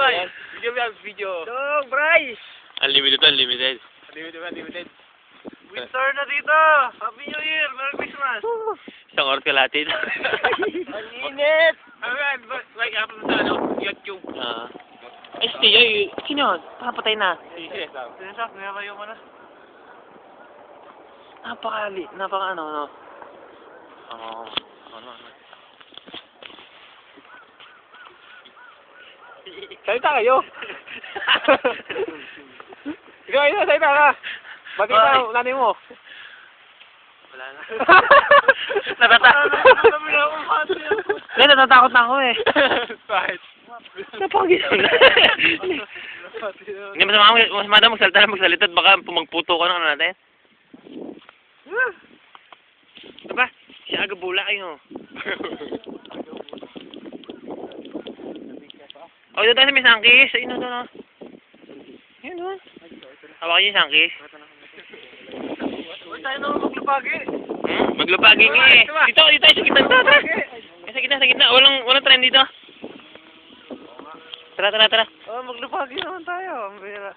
ba? Video ba? Video. Dog, Bryce! Unlimited to, unlimited. Unlimited. Winter na dito! Happy New Year! Merry Christmas! Isang oras kalahati. Ang init! Like, after sa ano, YouTube. Ay, Steve, sino yun? Patay na. Sinesak, nilalayo mo na. Napaka ano. Ano. Salita kayo. Ikaw, salita ka. Ba't ikaw, nanay mo? Wala na. Natatakot na ako eh. Bakit? Napakagising na. Hindi mas magsalita at baka magputo ka na natin. Diba? Si Agabula kayo. O, doon tayo sa may sangkis. Ayun doon. Ayun doon. Hawakan niyo yung sangkis. Huwag tayo naman maglupagi! Maglupagi nga eh. Dito tayo sa gitna. Tara. Sa gitna. Walang tren dito. Tara. Oh, maglupagi naman tayo. Ang bira.